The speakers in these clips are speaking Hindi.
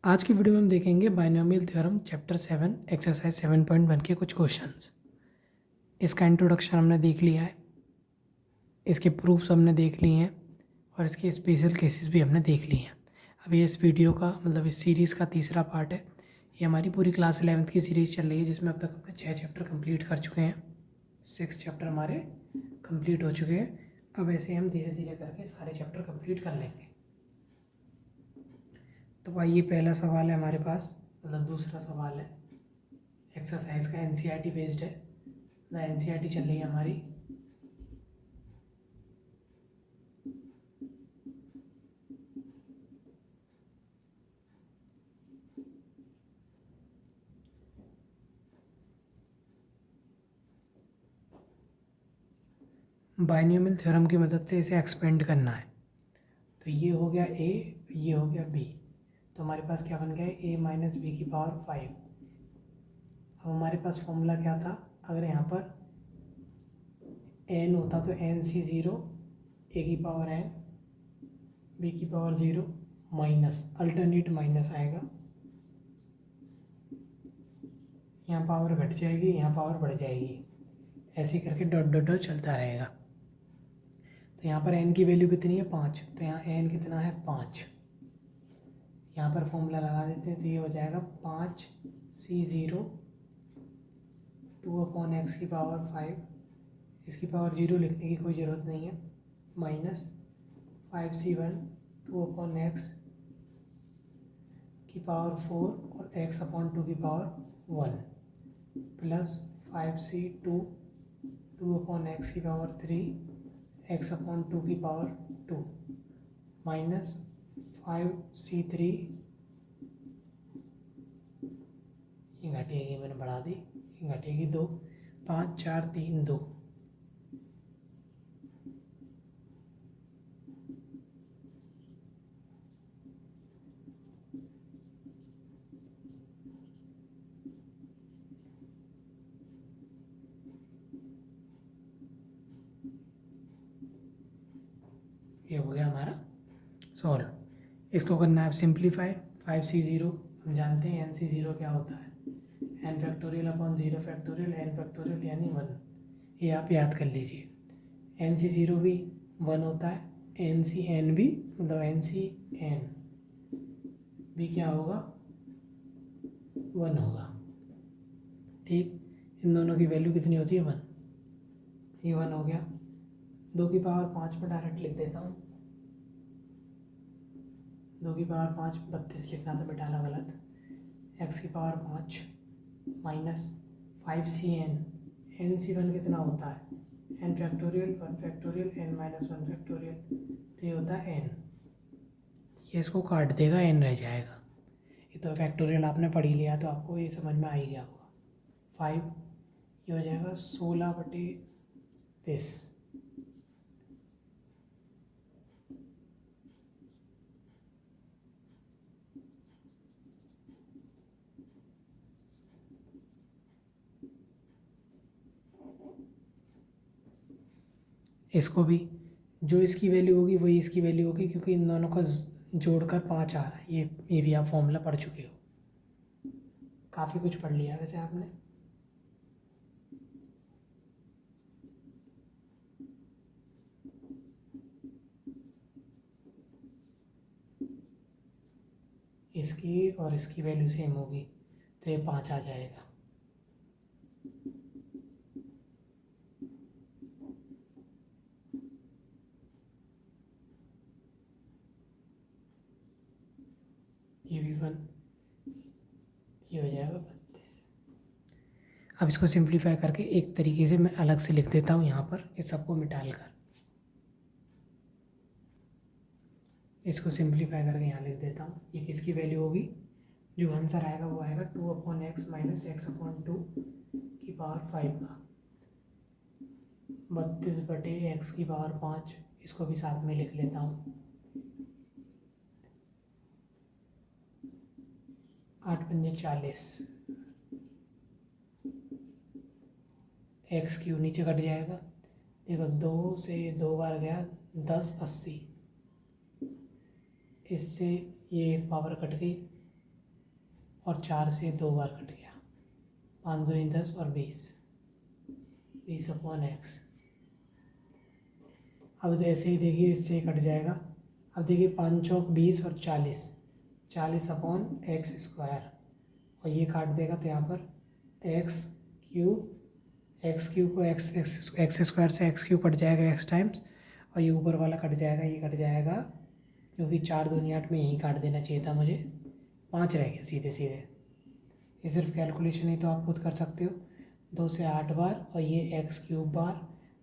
आज की वीडियो में हम देखेंगे बाइनोमियल थ्योरम चैप्टर 7 एक्सरसाइज 7.1 के कुछ क्वेश्चंस। इसका इंट्रोडक्शन हमने देख लिया है, इसके प्रूफ्स हमने देख लिए हैं और इसके स्पेशल केसेस भी हमने देख लिए हैं। अभी इस वीडियो का मतलब इस सीरीज़ का तीसरा पार्ट है। ये हमारी पूरी क्लास 11th की सीरीज़ चल रही है जिसमें अब तक हमने 6 चैप्टर कंप्लीट कर चुके हैं। 6 चैप्टर हमारे कंप्लीट हो चुके हैं। अब ऐसे हम धीरे धीरे करके सारे चैप्टर कंप्लीट कर लेंगे। तो आइए, पहला सवाल है हमारे पास, मतलब दूसरा सवाल है एक्सरसाइज का, एनसीईआरटी बेस्ड है। एनसीईआरटी चल रही है हमारी बाइनोमियल थ्योरम की मदद से इसे एक्सपेंड करना है। तो ये हो गया ए, ये हो गया बी, तो हमारे पास क्या बन गया है, ए माइनस बी की पावर 5। अब हमारे पास फॉर्मूला क्या था, अगर यहाँ पर एन होता तो एन सी ज़ीरो, ए की पावर एन, बी की पावर 0 माइनस अल्टरनेट माइनस आएगा, यहाँ पावर घट जाएगी, यहाँ पावर बढ़ जाएगी, ऐसे करके डॉट डॉट डॉट चलता रहेगा। तो यहाँ पर n की वैल्यू कितनी है, 5, तो यहाँ n कितना है, 5। यहाँ पर फॉर्मूला लगा देते हैं तो ये हो जाएगा 5c0 2/x की पावर 5, इसकी पावर 0 लिखने की कोई ज़रूरत नहीं है, माइनस 5c1 2/x की पावर 4 और x/2 की पावर 1 प्लस 5c2 2/x की पावर 3 x/2 की पावर 2 माइनस 5c3, ये घटेगी, मैंने बढ़ा दी, ये घटेगी 2, 5 4 3 2। ये हो गया हमारा सॉल्व। इसको करना है सिंप्लीफाई। 5c0 हम जानते हैं nc0 क्या होता है, n factorial upon 0 factorial n factorial यानी 1। ये आप याद कर लीजिए। nc0 भी 1 होता है, ncn भी, मतलब ncn भी क्या होगा, 1 होगा। ठीक, इन दोनों की वैल्यू कितनी होती है, 1। ये 1 हो गया। 2 की पावर 5 पर डायरेक्ट लिख देता हूँ, 2 की पावर 5 32 लिखना था, बैठाना गलत, x की पावर 5 माइनस 5cn, nc1 कितना होता है, n factorial 1 factorial n minus 1 factorial, तो ये होता है n। ये इसको काट देगा, n रह जाएगा। ये तो फैक्टोरियल आपने पढ़ ही लिया तो आपको ये समझ में आ ही गया होगा। 5, ये हो जाएगा 16/30। इसको भी जो इसकी वैल्यू होगी वही इसकी वैल्यू होगी, क्योंकि इन दोनों का जोड़कर 5 आ रहा है। ये भी आप फॉर्मूला पढ़ चुके हो, काफ़ी कुछ पढ़ लिया वैसे आपने। इसकी और इसकी वैल्यू सेम होगी तो ये 5 आ जाएगा। ये भी 1, ये हो जाएगा 32। अब इसको सिंप्लीफाई करके एक तरीके से मैं अलग से लिख देता हूँ यहाँ पर, इस सबको मिटाल कर इसको सिंप्लीफाई करके यहाँ लिख देता हूँ। ये किसकी वैल्यू होगी, जो आंसर आएगा वो आएगा 2/x माइनस x/2 की पावर 5 का 32/x की पावर 5। इसको भी साथ में लिख लेता हूँ, 8 पंजे 40, x³ नीचे कट जाएगा। देखो 2 से 2 बार गया, 10 80, इससे ये पावर कट गई, और 4 से 2 बार कट गया, 5 2 10 और 20 अपॉन एक्स। अब जैसे ही देखिए इससे कट जाएगा। अब देखिए 5 चौक 20 और 40 अपॉन एक्स स्क्वायर, और ये काट देगा तो यहाँ पर एक्स क्यूब को एक्स स्क्वायर से एक्स क्यूब कट जाएगा एक्स टाइम्स, और ये ऊपर वाला कट जाएगा, ये कट जाएगा, क्योंकि 4 दूनी 8 में यही काट देना चाहिए था मुझे, 5 रह गया सीधे सीधे। ये सिर्फ कैलकुलेशन ही तो आप खुद कर सकते हो। 2 से 8 बार और ये एक्स क्यूब बार,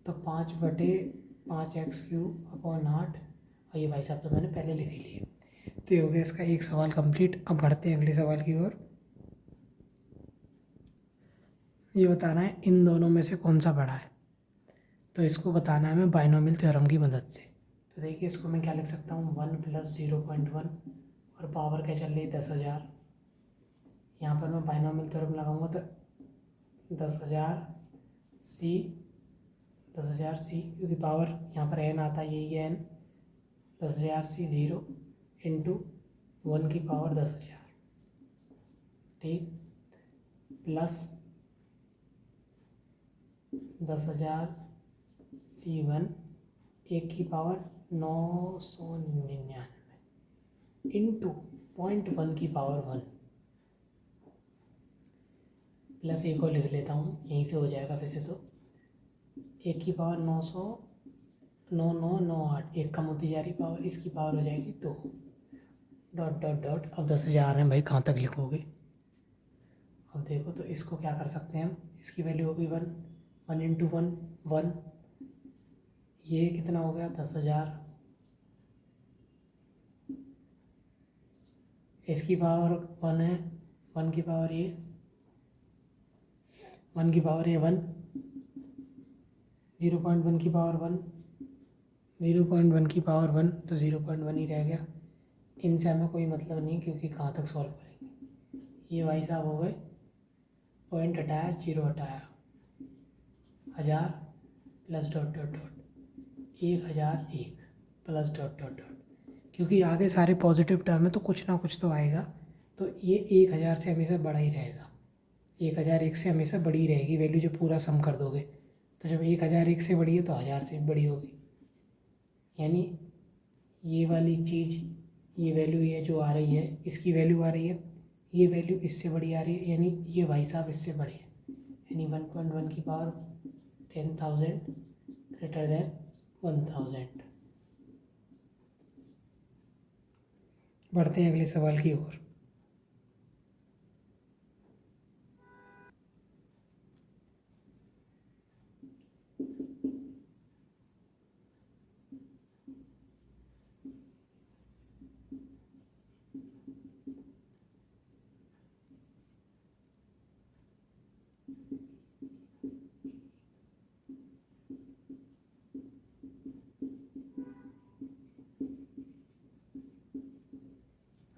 तो 5/5 एक्स क्यूब अपॉन 8, और ये भाई साहब तो मैंने पहले लिख ही लिए। तो ये हो गया इसका एक सवाल कंप्लीट। अब बढ़ते हैं अगले सवाल की ओर। ये बताना है इन दोनों में से कौन सा बड़ा है, तो इसको बताना है हमें बाइनोमियल थ्योरम की मदद से। तो देखिए इसको मैं क्या लिख सकता हूँ, 1 + 0.1 और पावर क्या चल रही है 10,000। यहाँ पर मैं बाइनोमियल थ्योरम लगाऊंगा तो 10,000 C, क्योंकि पावर यहाँ पर n आता है, यही है n, 10,000 C 0 × 1 की पावर 10,000, ठीक, प्लस 10,000 C1 1 की पावर 999 इंटू 0.1 की पावर 1, प्लस एक और लिख लेता हूँ, यहीं से हो जाएगा वैसे तो। 1 की पावर 9998, एक कम होती जा रही पावर, इसकी पावर हो जाएगी 2, डॉट डॉट डॉट। अब 10,000 हैं भाई, कहाँ तक लिखोगे। अब देखो तो इसको क्या कर सकते हैं हम, इसकी वैल्यू होगी 1 × 1 1, ये कितना हो गया 10,000, इसकी पावर 1 है, 1 की पावर ये 1 की पावर ये 1, 0.1 की पावर 1, 0.1 की पावर 1, तो 0.1 ही रह गया। इनसे हमें कोई मतलब नहीं, क्योंकि कहाँ तक सॉल्व करेंगे। ये भाई साहब हो गए, पॉइंट हटाया, 0 हटाया, 1000 plus dot dot dot 1001 plus dot dot dot, क्योंकि आगे सारे पॉजिटिव टर्म है तो कुछ ना कुछ तो आएगा, तो ये 1000 से हमेशा बड़ा ही रहेगा, 1001 से हमेशा बड़ी ही रहेगी वैल्यू, जो पूरा सम कर दोगे। तो जब 1001 से बड़ी है तो 1000 से भी बड़ी होगी, यानी ये वाली चीज़, ये वैल्यू ये जो आ रही है, इसकी वैल्यू आ रही है, ये वैल्यू इससे बड़ी आ रही है, यानी ये भाई साहब इससे बड़े है, यानी 1.1 की पावर 10,000 ग्रेटर देन 1,000। बढ़ते हैं अगले सवाल की ओर।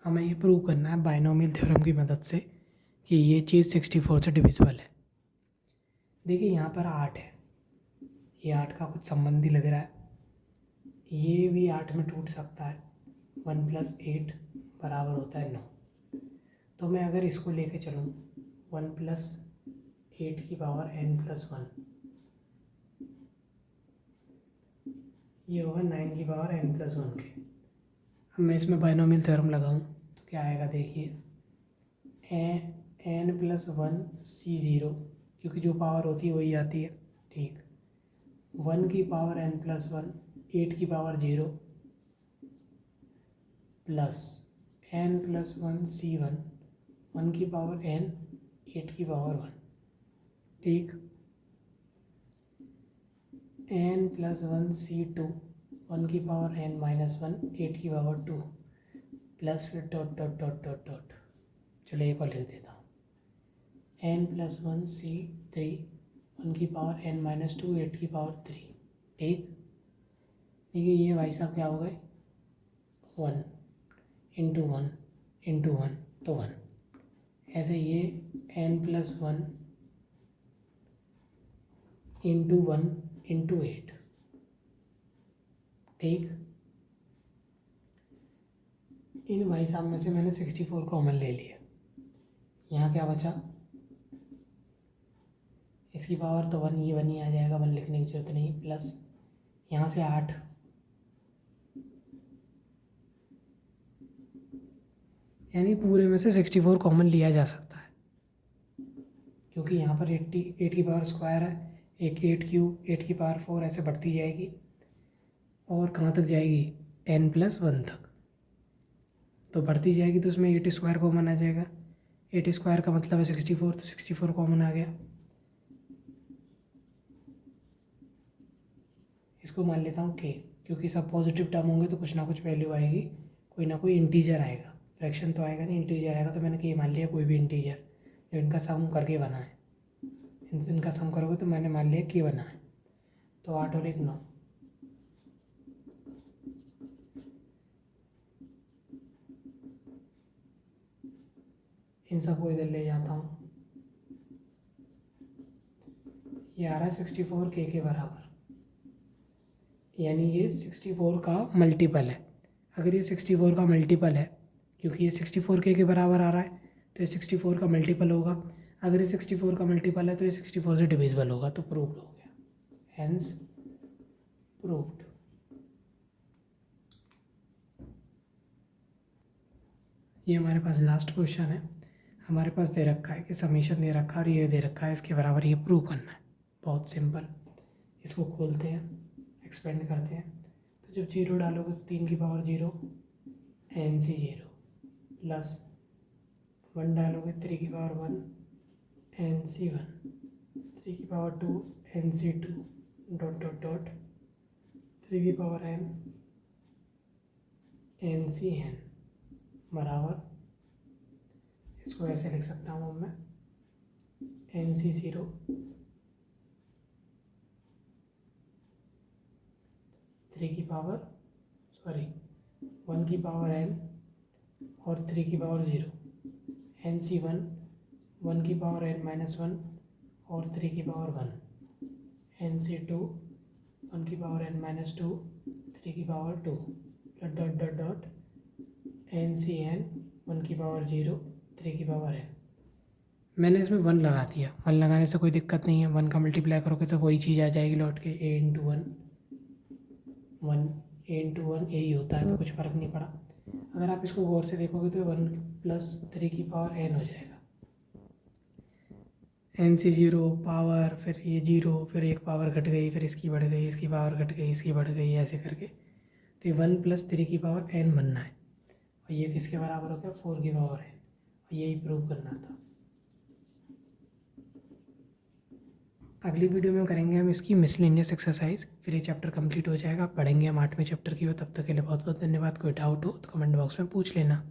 हमें ये प्रूव करना है बाइनोमियल थ्योरम की मदद से कि ये चीज़ 64 से डिविजिबल है। देखिए यहाँ पर 8 है, ये 8 का कुछ संबंधी लग रहा है, ये भी 8 में टूट सकता है, 1 + 8 बराबर होता है 9। तो मैं अगर इसको लेके चलूँ 1 + 8 की पावर n+1, ये होगा 9 की पावर n+1 के। अब मैं इसमें बाइनोमियल थ्योरम लगाऊँ तो क्या आएगा, देखिए n+1 C0, क्योंकि जो पावर होती है वही आती है, ठीक, 1 की पावर n+1, 8 की पावर 0, प्लस n+1 C1, 1 की पावर n, 8 की पावर 1, ठीक, n+1 C2, 1 की पावर n-1, 8 की पावर 2, प्लस फिर dot dot dot dot dot, चलो एक और लिख देता हूँ, n+1 C3, 1 की पावर n-2, 8 की पावर 3, ठीक। देखिए ये भाई साहब क्या हो गए, 1 × 1 × 1 तो 1, ऐसे ये n+1 × 1 × 8, ठीक। इन भाई साहब में से मैंने 64 कॉमन ले लिया, यहाँ क्या बचा, इसकी पावर तो 1, ये 1 ही आ जाएगा, 1 लिखने की जरूरत नहीं, प्लस यहाँ से 8, यानी पूरे में से 64 कॉमन लिया जा सकता है, क्योंकि यहाँ पर 8 की पावर स्क्वायर है, एक 8 क्यूब, 8 की पावर 4 ऐसे बढ़ती जाएगी और कहाँ तक जाएगी, n+1 तक, तो बढ़ती जाएगी, तो उसमें 8 स्क्वायर कॉमन आ जाएगा। 8 स्क्वायर का मतलब है 64, तो 64 कॉमन आ गया। इसको मान लेता हूँ k, क्योंकि सब पॉजिटिव टर्म होंगे तो कुछ ना कुछ वैल्यू आएगी, कोई ना कोई इंटीजर आएगा, फ्रैक्शन तो आएगा नहीं, इंटीजर आएगा, तो मैंने k मान लिया, कोई भी इंटीजर जो इनका सम करके बना है, इनका सम करोगे तो मैंने मान लिया k बना है, तो 8 और 1 9। इन सबको इधर ले जाता हूँ, ये आ रहा है 64 k के बराबर, यानी ये 64 का मल्टीपल है। अगर ये 64 का मल्टीपल है, क्योंकि ये 64 के बराबर आ रहा है, तो ये 64 का मल्टीपल होगा। अगर ये 64 का मल्टीपल है तो ये 64 से डिविजिबल होगा, तो प्रूव्ड हो गया, हेंस प्रूव्ड। ये हमारे पास लास्ट क्वेश्चन है। हमारे पास दे रखा है कि समीशन दे रखा है और ये दे रखा है, इसके बराबर ये प्रूव करना है। बहुत सिंपल, इसको खोलते हैं, एक्सपेंड करते हैं, तो जब 0 डालोगे तो 3 की पावर 0 NC 0 प्लस 1 डालोगे 3 की पावर 1 NC 1, 3 की power 2 NC 2 dot dot dot 3 की पावर n NC n बराबर, इसको ऐसे लिख सकता हूँ मैं, NC 0 3 की पावर 1 की पावर n और 3 की पावर 0, NC 1 की पावर n-1 और 3 की पावर 1, NC 2 1 की पावर n-2 3 की power 2 dot dot dot dot NC n 1 की पावर 0 3 की पावर n। मैंने इसमें 1 लगा दिया, 1 लगाने से कोई दिक्कत नहीं है, 1 का मल्टीप्लाई करोगे तो वही चीज़ आ जाएगी लौट के, a इंटू 1 यही होता है, तो कुछ फ़र्क नहीं पड़ा। अगर आप इसको गौर से देखोगे तो 1 + 3 की पावर n हो जाएगा, NC 0 पावर, फिर ये 0, फिर एक पावर घट गई, फिर इसकी बढ़ गई, इसकी पावर घट गई, इसकी बढ़ गई, ऐसे करके, तो 1 + 3 की पावर n बनना है, और ये किसके बराबर हो गया, 4 की पावर n, और यही प्रूव करना था। अगली वीडियो में करेंगे हम इसकी मिसलेनियस एक्सरसाइज, फिर ये चैप्टर कंप्लीट हो जाएगा, पढ़ेंगे हम 8वें चैप्टर की हो। तब तक के लिए बहुत बहुत धन्यवाद। कोई डाउट हो तो कमेंट बॉक्स में पूछ लेना।